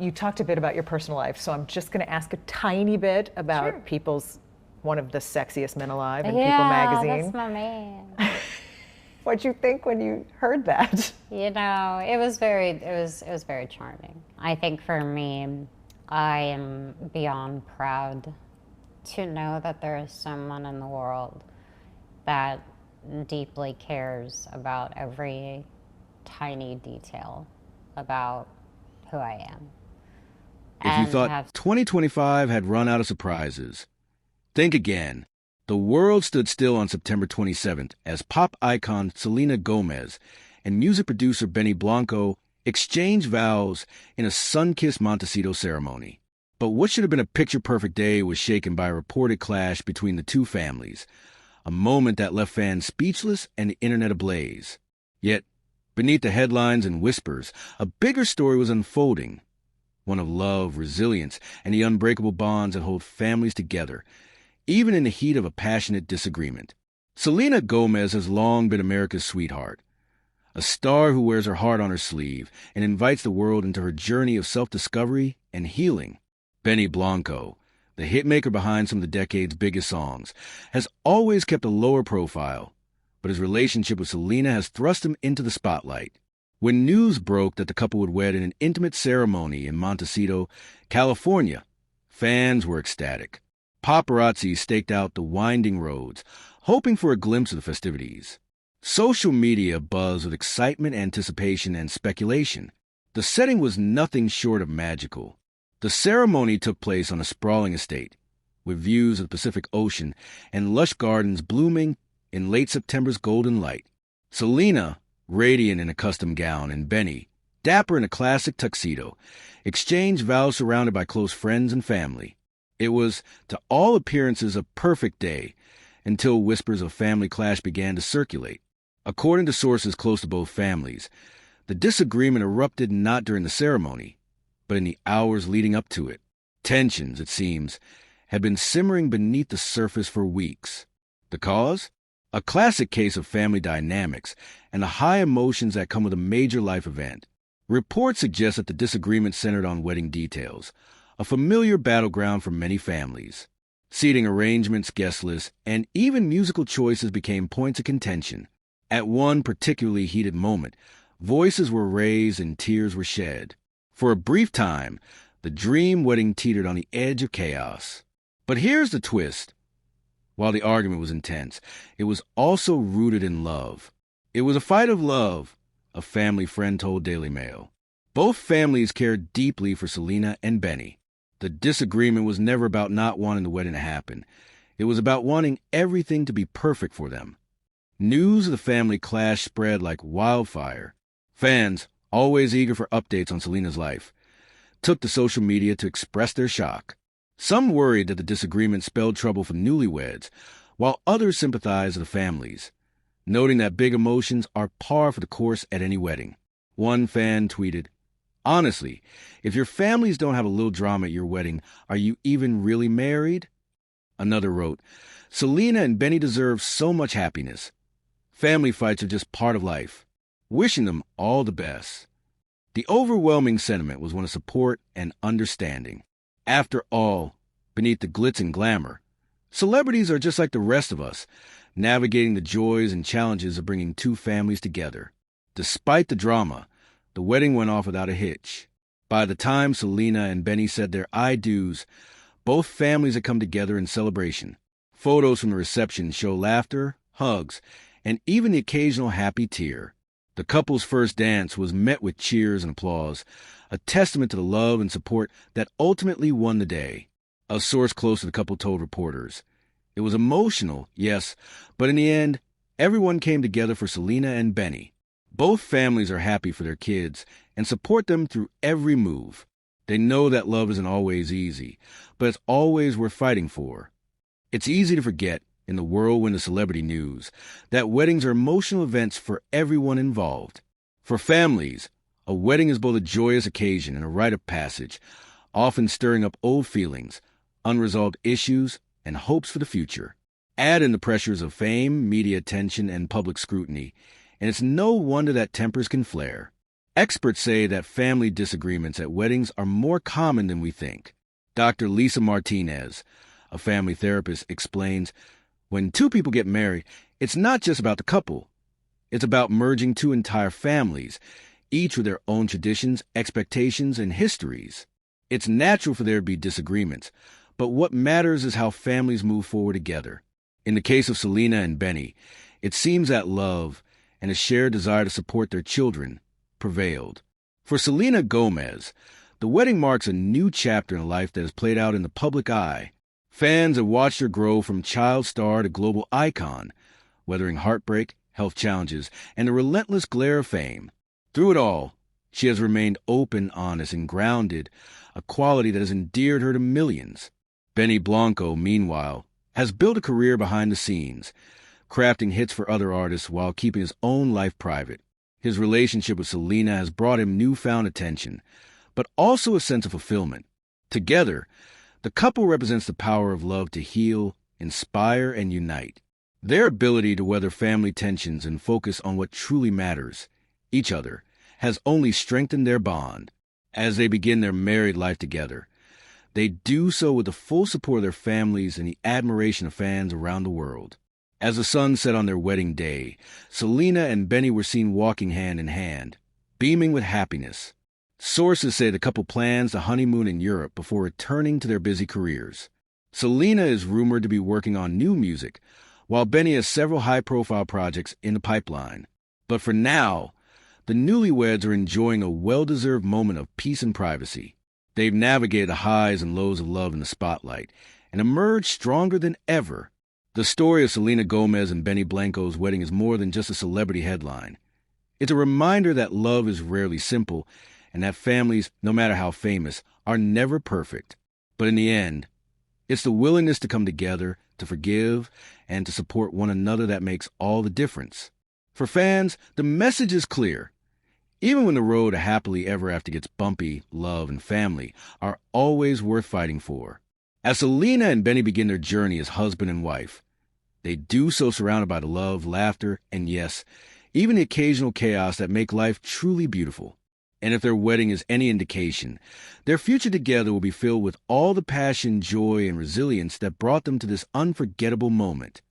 You talked a bit about your personal life, so I'm just going to ask a tiny bit about Sure. one of the sexiest men alive in People Yeah, that's magazine. my man. What'd you think when you heard that? It was very charming. I think for me, I am beyond proud to know that there is someone in the world that deeply cares about every tiny detail about who I am. If you And to thought have 2025 had run out of surprises, think again. The world stood still on September 27th as pop icon Selena Gomez and music producer Blanco exchanged vows in a sun-kissed Montecito ceremony. But what should have been a picture-perfect day was shaken by a reported clash between the two families, a moment that left fans speechless and the internet ablaze. Yet, beneath the headlines and whispers, a bigger story was unfolding, one of love, resilience, and the unbreakable bonds that hold families together, even in the heat of a passionate disagreement. Selena Gomez has long been America's sweetheart, a star who wears her heart on her sleeve and invites the world into her journey of self-discovery and healing. Blanco, the hitmaker behind some of the decade's biggest songs, has always kept a lower profile, but his relationship with Selena has thrust him into the spotlight. When news broke that the couple would wed in an intimate ceremony in Montecito, California, fans were ecstatic. Paparazzi staked out the winding roads, hoping for a glimpse of the festivities. Social media buzzed with excitement, anticipation, and speculation. The setting was nothing short of magical. The ceremony took place on a sprawling estate, with views of the Pacific Ocean and lush gardens blooming in late September's golden light. Selena, radiant in a custom gown, and Benny, dapper in a classic tuxedo, exchanged vows surrounded by close friends and family. It was, to all appearances, a perfect day, until whispers of family clash began to circulate. According to sources close to both families, the disagreement erupted not during the ceremony, but in the hours leading up to it. Tensions, it seems, had been simmering beneath the surface for weeks. The cause? A classic case of family dynamics and the high emotions that come with a major life event. Reports suggest that the disagreement centered on wedding details, a familiar battleground for many families. Seating arrangements, guest lists, and even musical choices became points of contention. At one particularly heated moment, voices were raised and tears were shed. For a brief time, the dream wedding teetered on the edge of chaos. But here's the twist. While the argument was intense, it was also rooted in love. It was a fight of love, a family friend told Daily Mail. Both families cared deeply for Selena and Benny. The disagreement was never about not wanting the wedding to happen. It was about wanting everything to be perfect for them. News of the family clash spread like wildfire. Fans, always eager for updates on Selena's life, took to social media to express their shock. Some worried that the disagreement spelled trouble for newlyweds, while others sympathized with the families, noting that big emotions are par for the course at any wedding. One fan tweeted, "Honestly, if your families don't have a little drama at your wedding, are you even really married?" Another wrote, "Selena and Benny deserve so much happiness. Family fights are just part of life. Wishing them all the best." The overwhelming sentiment was one of support and understanding. After all, beneath the glitz and glamour, celebrities are just like the rest of us, navigating the joys and challenges of bringing two families together. Despite the drama, the wedding went off without a hitch. By the time Selena and Benny said their I do's, both families had come together in celebration. Photos from the reception show laughter, hugs, and even the occasional happy tear. The couple's first dance was met with cheers and applause, a testament to the love and support that ultimately won the day. A source close to the couple told reporters, "It was emotional, yes, but in the end, everyone came together for Selena and Benny. Both families are happy for their kids and support them through every move. They know that love isn't always easy, but it's always worth fighting for." It's easy to forget, in the whirlwind of celebrity news, that weddings are emotional events for everyone involved. For families, a wedding is both a joyous occasion and a rite of passage, often stirring up old feelings, unresolved issues, and hopes for the future. Add in the pressures of fame, media attention, and public scrutiny, and it's no wonder that tempers can flare. Experts say that family disagreements at weddings are more common than we think. Dr. Lisa Martinez, a family therapist, explains, when two people get married, it's not just about the couple. It's about merging two entire families, each with their own traditions, expectations, and histories. It's natural for there to be disagreements, but what matters is how families move forward together. In the case of Selena and Benny, it seems that love and a shared desire to support their children prevailed. For Selena Gomez, the wedding marks a new chapter in a life that has played out in the public eye. Fans have watched her grow from child star to global icon, weathering heartbreak, health challenges, and the relentless glare of fame. Through it all, she has remained open, honest, and grounded, a quality that has endeared her to millions. Benny Blanco, meanwhile, has built a career behind the scenes, crafting hits for other artists while keeping his own life private. His relationship with Selena has brought him newfound attention, but also a sense of fulfillment. Together, the couple represents the power of love to heal, inspire, and unite. Their ability to weather family tensions and focus on what truly matters, each other, has only strengthened their bond. As they begin their married life together, they do so with the full support of their families and the admiration of fans around the world. As the sun set on their wedding day, Selena and Benny were seen walking hand in hand, beaming with happiness. Sources say the couple plans to honeymoon in Europe before returning to their busy careers. Selena is rumored to be working on new music, while Benny has several high-profile projects in the pipeline. But for now, the newlyweds are enjoying a well-deserved moment of peace and privacy. They've navigated the highs and lows of love in the spotlight and emerged stronger than ever. The story of Selena Gomez and Benny Blanco's wedding is more than just a celebrity headline. It's a reminder that love is rarely simple and that families, no matter how famous, are never perfect. But in the end, it's the willingness to come together, to forgive, and to support one another that makes all the difference. For fans, the message is clear. Even when the road to happily ever after gets bumpy, love and family are always worth fighting for. As Selena and Benny begin their journey as husband and wife, they do so surrounded by the love, laughter, and yes, even the occasional chaos that make life truly beautiful. And if their wedding is any indication, their future together will be filled with all the passion, joy, and resilience that brought them to this unforgettable moment.